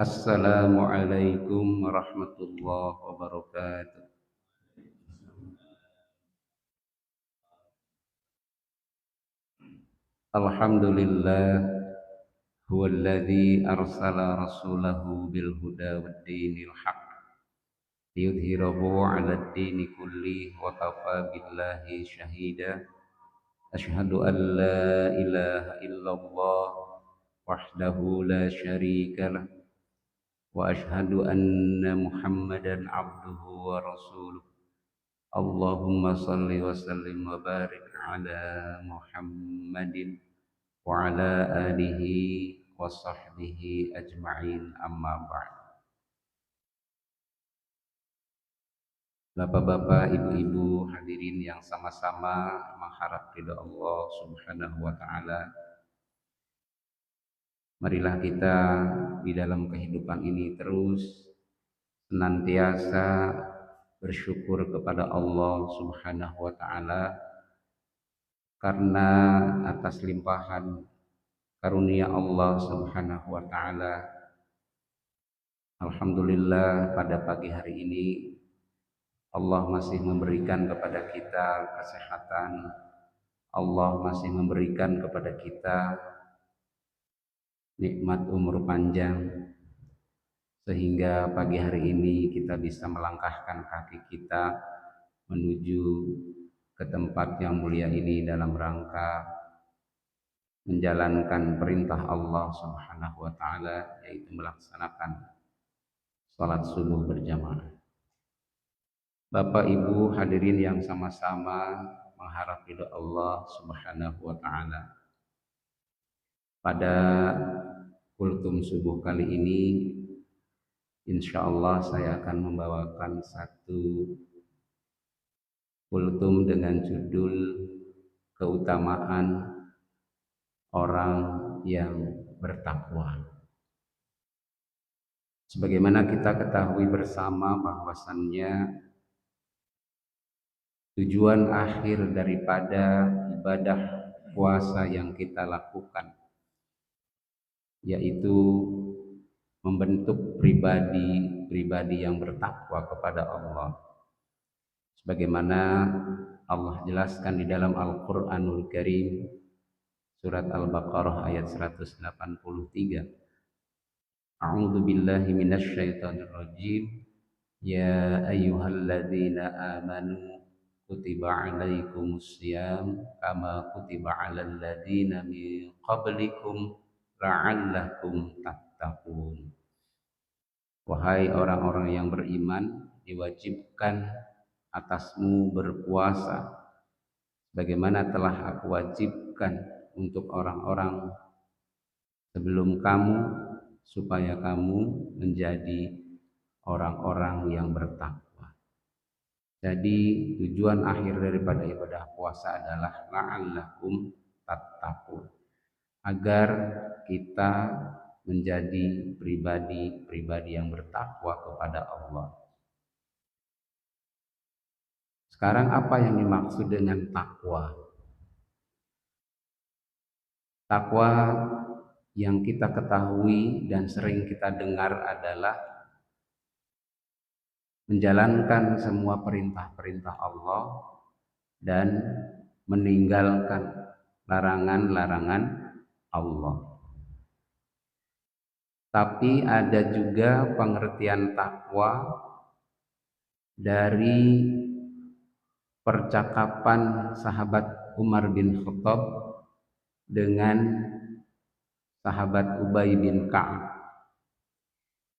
Assalamualaikum warahmatullahi wabarakatuh. Alhamdulillah huwallazi arsala rasulahu bil huda wad dinil haqq liyudhhirahu 'alad dini kulli wa kafa billahi syahida. Asyhadu an la ilaha illallah wahdahu la syarikalah wa asyhadu anna Muhammadan 'abduhu wa rasuluh. Allahumma salli wa sallim wa barik ala Muhammadin wa ala alihi wa sahbihi ajma'in, amma ba'd. Bapak-bapak, ibu-ibu, hadirin yang sama-sama mengharap ridha Allah Subhanahu wa taala. Marilah kita di dalam kehidupan ini terus senantiasa bersyukur kepada Allah Subhanahu wa taala karena atas limpahan karunia Allah Subhanahu wa taala, alhamdulillah pada pagi hari ini Allah masih memberikan kepada kita kesehatan. Allah masih memberikan kepada kita nikmat umur panjang sehingga pagi hari ini kita bisa melangkahkan kaki kita menuju ke tempat yang mulia ini dalam rangka menjalankan perintah Allah Subhanahu wa taala, yaitu melaksanakan salat subuh berjamaah. Bapak Ibu hadirin yang sama-sama mengharap ridha Allah Subhanahu wa taala. Pada kultum subuh kali ini insyaallah saya akan membawakan satu kultum dengan judul keutamaan orang yang bertakwa. Sebagaimana kita ketahui bersama bahwasannya tujuan akhir daripada ibadah puasa yang kita lakukan yaitu membentuk pribadi yang bertakwa kepada Allah. Sebagaimana Allah jelaskan di dalam Al-Qur'anul Karim surat Al-Baqarah ayat 183. A'udzu billahi minasyaitonir rajim. Ya ayyuhalladzina amanu kutiba alaikumus syiyam kama kutiba alal ladzina min qablikum la'allakum tattaqun. Wahai orang-orang yang beriman, diwajibkan atasmu berpuasa bagaimana telah aku wajibkan untuk orang-orang sebelum kamu supaya kamu menjadi orang-orang yang bertakwa. Jadi tujuan akhir daripada ibadah puasa adalah la'allakum tattaqun, agar kita menjadi pribadi yang bertakwa kepada Allah. Sekarang apa yang dimaksud dengan takwa? Takwa yang kita ketahui dan sering kita dengar adalah menjalankan semua perintah-perintah Allah dan meninggalkan larangan-larangan Allah. Tapi ada juga pengertian takwa dari percakapan sahabat Umar bin Khattab dengan sahabat Ubay bin Ka'ab.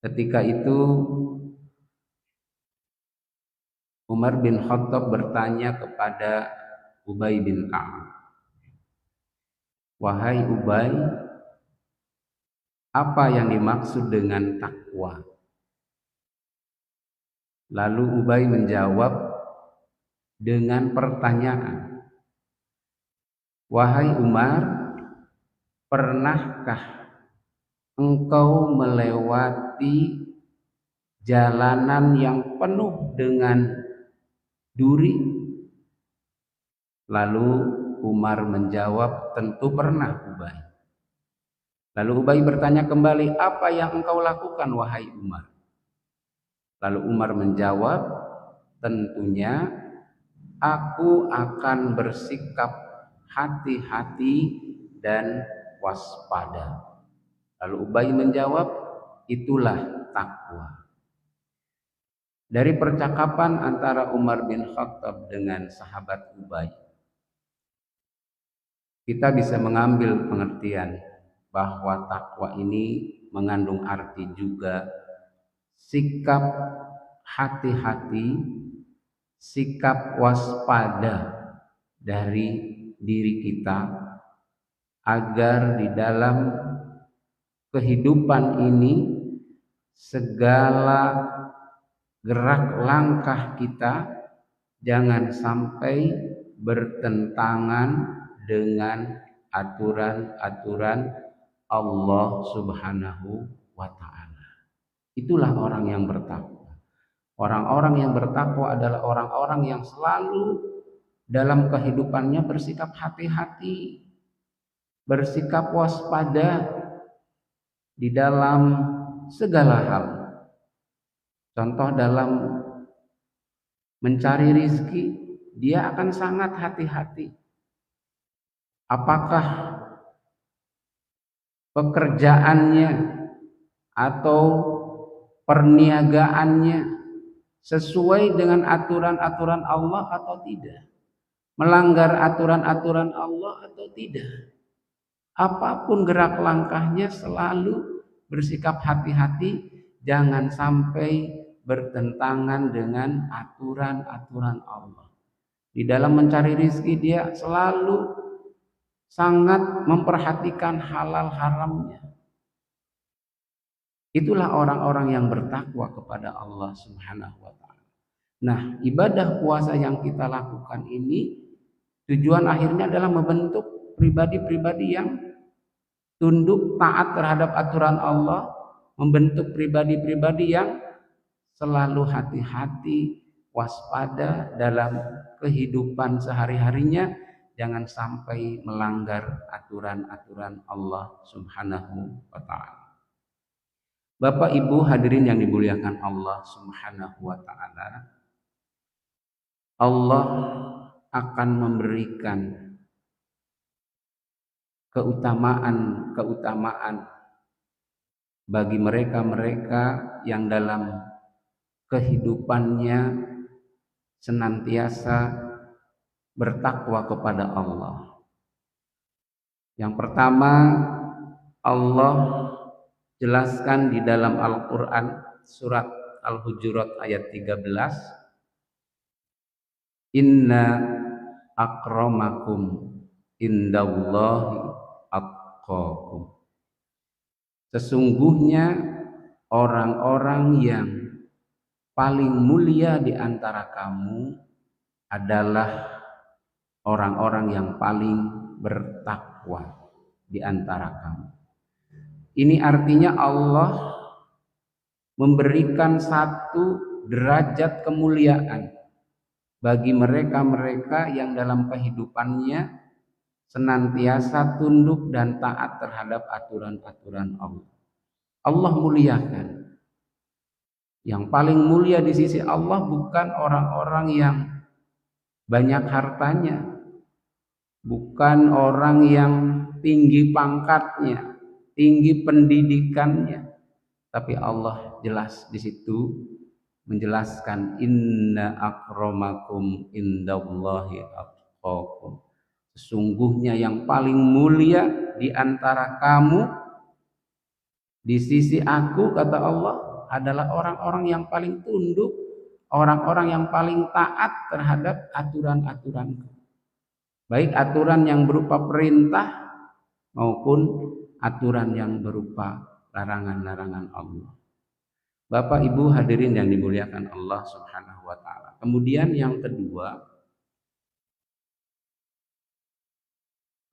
Ketika itu Umar bin Khattab bertanya kepada Ubay bin Ka'ab, "Wahai Ubay, apa yang dimaksud dengan takwa?" Lalu Ubay menjawab dengan pertanyaan, "Wahai Umar, pernahkah engkau melewati jalanan yang penuh dengan duri?" Lalu Umar menjawab, "Tentu pernah, Ubay." Lalu Ubay bertanya kembali, apa yang engkau lakukan wahai Umar? Lalu Umar menjawab, tentunya aku akan bersikap hati-hati dan waspada. Lalu Ubay menjawab, itulah takwa. Dari percakapan antara Umar bin Khattab dengan sahabat Ubay, kita bisa mengambil pengertian bahwa takwa ini mengandung arti juga sikap hati-hati, sikap waspada dari diri kita agar di dalam kehidupan ini segala gerak langkah kita jangan sampai bertentangan dengan aturan-aturan Allah Subhanahu wa ta'ala. Itulah orang yang bertakwa. Orang-orang yang bertakwa adalah orang-orang yang selalu dalam kehidupannya bersikap hati-hati, bersikap waspada di dalam segala hal. Contoh dalam mencari rizki, dia akan sangat hati-hati. Apakah pekerjaannya atau perniagaannya sesuai dengan aturan-aturan Allah atau tidak? Melanggar aturan-aturan Allah atau tidak? Apapun gerak langkahnya selalu bersikap hati-hati, jangan sampai bertentangan dengan aturan-aturan Allah. Di dalam mencari rizki dia selalu sangat memperhatikan halal haramnya. Itulah orang-orang yang bertakwa kepada Allah Subhanahu wa ta'ala. Nah, ibadah puasa yang kita lakukan ini tujuan akhirnya adalah membentuk pribadi-pribadi yang tunduk taat terhadap aturan Allah, membentuk pribadi-pribadi yang selalu hati-hati, waspada dalam kehidupan sehari-harinya, jangan sampai melanggar aturan-aturan Allah Subhanahu wa ta'ala. Bapak Ibu hadirin yang dimuliakan Allah Subhanahu wa ta'ala, Allah akan memberikan keutamaan bagi mereka-mereka yang dalam kehidupannya senantiasa bertakwa kepada Allah. Yang pertama, Allah jelaskan di dalam Al-Quran surat Al-Hujurat ayat 13, inna akramakum indallahi atqakum. Sesungguhnya orang-orang yang paling mulia di antara kamu adalah orang-orang yang paling bertakwa di antara kamu. Ini artinya Allah memberikan satu derajat kemuliaan bagi mereka-mereka yang dalam kehidupannya senantiasa tunduk dan taat terhadap aturan-aturan Allah. Allah muliakan. Yang paling mulia di sisi Allah bukan orang-orang yang banyak hartanya, bukan orang yang tinggi pangkatnya, tinggi pendidikannya, tapi Allah jelas di situ menjelaskan inna akramakum indallahi atqakum. Sesungguhnya yang paling mulia di antara kamu di sisi aku, kata Allah, adalah orang-orang yang paling tunduk, orang-orang yang paling taat terhadap aturan-aturanku. Baik aturan yang berupa perintah maupun aturan yang berupa larangan-larangan Allah. Bapak Ibu hadirin yang dimuliakan Allah Subhanahu wa ta'ala. Kemudian yang kedua,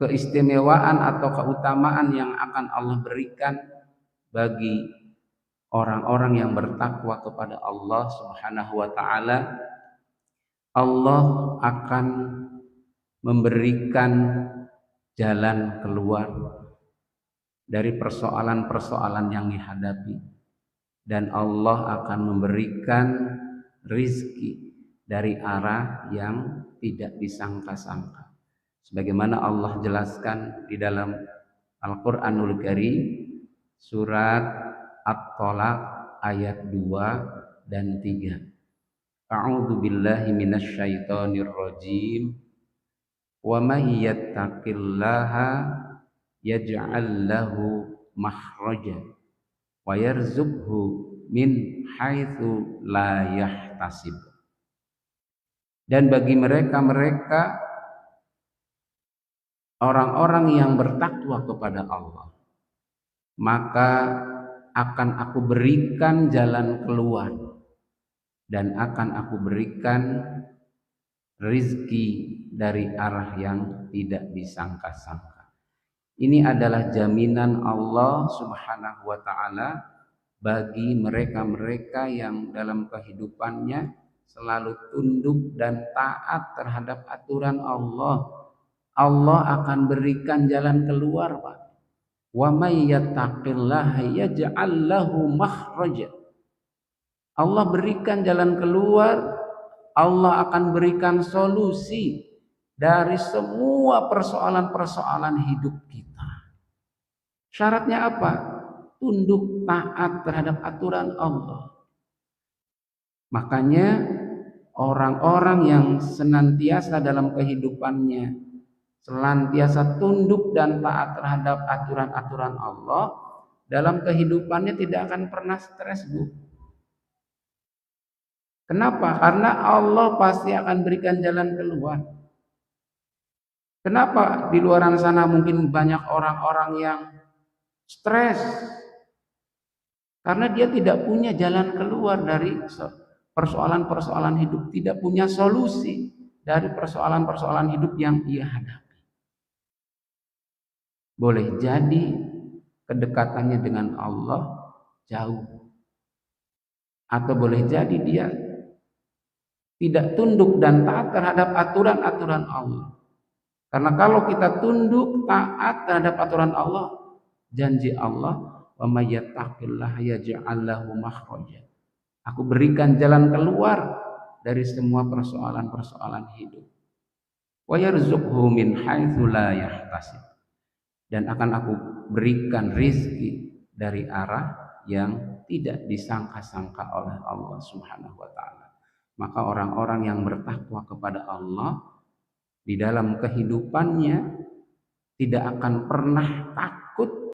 keistimewaan atau keutamaan yang akan Allah berikan bagi orang-orang yang bertakwa kepada Allah Subhanahu wa ta'ala. Allah akan memberikan jalan keluar dari persoalan-persoalan yang dihadapi, dan Allah akan memberikan rizki dari arah yang tidak disangka-sangka. Sebagaimana Allah jelaskan di dalam Al-Quranul Karim surat At-Tolaq ayat 2 dan 3. A'udzu billahi minasyaitonir rajim. Wa may yattaqillaha yaj'al lahu makhraja wa yarzuqhu min haitsu la yahtasib. Dan bagi mereka orang-orang yang bertakwa kepada Allah, maka akan aku berikan jalan keluar dan akan aku berikan rizki dari arah yang tidak disangka-sangka. Ini adalah jaminan Allah Subhanahu wa ta'ala bagi mereka-mereka yang dalam kehidupannya selalu tunduk dan taat terhadap aturan Allah. Allah akan berikan jalan keluar, Pak. Wa may yattaqillaha yaj'al lahu makhraja. Allah berikan jalan keluar, Allah akan berikan solusi dari semua persoalan-persoalan hidup kita. Syaratnya apa? Tunduk taat terhadap aturan Allah. Makanya orang-orang yang senantiasa dalam kehidupannya senantiasa tunduk dan taat terhadap aturan-aturan Allah, dalam kehidupannya tidak akan pernah stres, Bu. Kenapa? Karena Allah pasti akan berikan jalan keluar. Kenapa di luar sana mungkin banyak orang-orang yang stres? Karena dia tidak punya jalan keluar dari persoalan-persoalan hidup, tidak punya solusi dari persoalan-persoalan hidup yang ia hadapi. Boleh jadi kedekatannya dengan Allah jauh, atau boleh jadi dia tidak tunduk dan taat terhadap aturan-aturan Allah. Karena kalau kita tunduk taat terhadap aturan Allah, janji Allah, wa may yattaqillaha yaj'al lahu makhraja. Aku berikan jalan keluar dari semua persoalan-persoalan hidup. Wa yarzuqhu min haitsu la yahtasib. Dan akan aku berikan rizki dari arah yang tidak disangka-sangka oleh Allah Subhanahu wa ta'ala. Maka orang-orang yang bertakwa kepada Allah di dalam kehidupannya tidak akan pernah takut,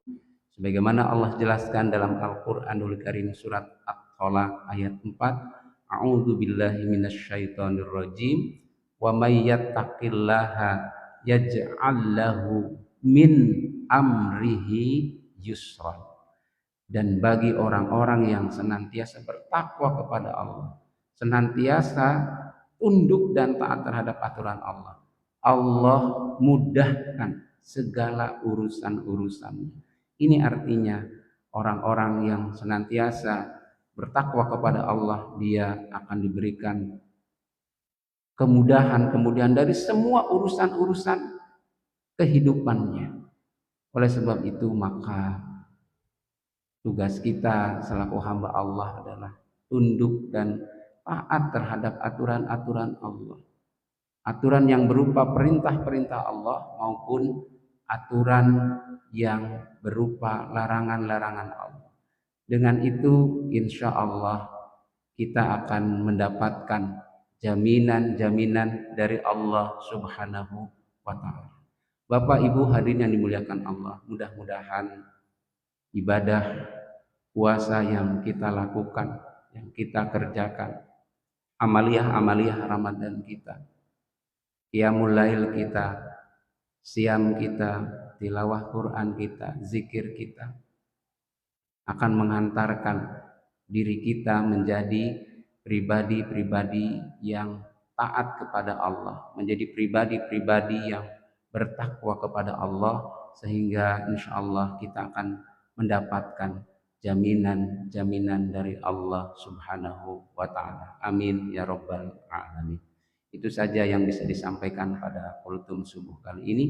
sebagaimana Allah jelaskan dalam Al-Qur'anul Karim surat At-Tolaq ayat 4. A'udzu billahi minasyaitonir rajim. Wa may yattaqillaha yaj'al lahu min amrihi yusran. Dan bagi orang-orang yang senantiasa bertakwa kepada Allah, senantiasa tunduk dan taat terhadap aturan Allah, Allah mudahkan segala urusan-urusannya. Ini artinya orang-orang yang senantiasa bertakwa kepada Allah, dia akan diberikan kemudahan dari semua urusan-urusan kehidupannya. Oleh sebab itu, maka tugas kita selaku hamba Allah adalah tunduk dan taat terhadap aturan-aturan Allah. Aturan yang berupa perintah-perintah Allah maupun aturan yang berupa larangan-larangan Allah. Dengan itu insya Allah kita akan mendapatkan jaminan-jaminan dari Allah Subhanahu wa ta'ala. Bapak Ibu hadirin yang dimuliakan Allah, mudah-mudahan ibadah puasa yang kita lakukan, yang kita kerjakan, amaliyah-amaliyah Ramadan kita, qiyamul lail kita, siam kita, tilawah Quran kita, zikir kita, akan mengantarkan diri kita menjadi pribadi-pribadi yang taat kepada Allah, menjadi pribadi-pribadi yang bertakwa kepada Allah, sehingga insya Allah kita akan mendapatkan jaminan-jaminan dari Allah Subhanahu wa ta'ala. Amin ya rabbal alamin. Itu saja yang bisa disampaikan pada kultum subuh kali ini.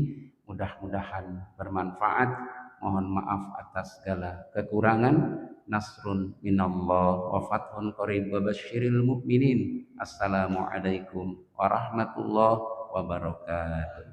Mudah-mudahan bermanfaat. mohon maaf atas segala kekurangan. Nasrun minallah wa fathun qarib wa basyiril mu'minin. Assalamualaikum warahmatullahi wabarakatuh.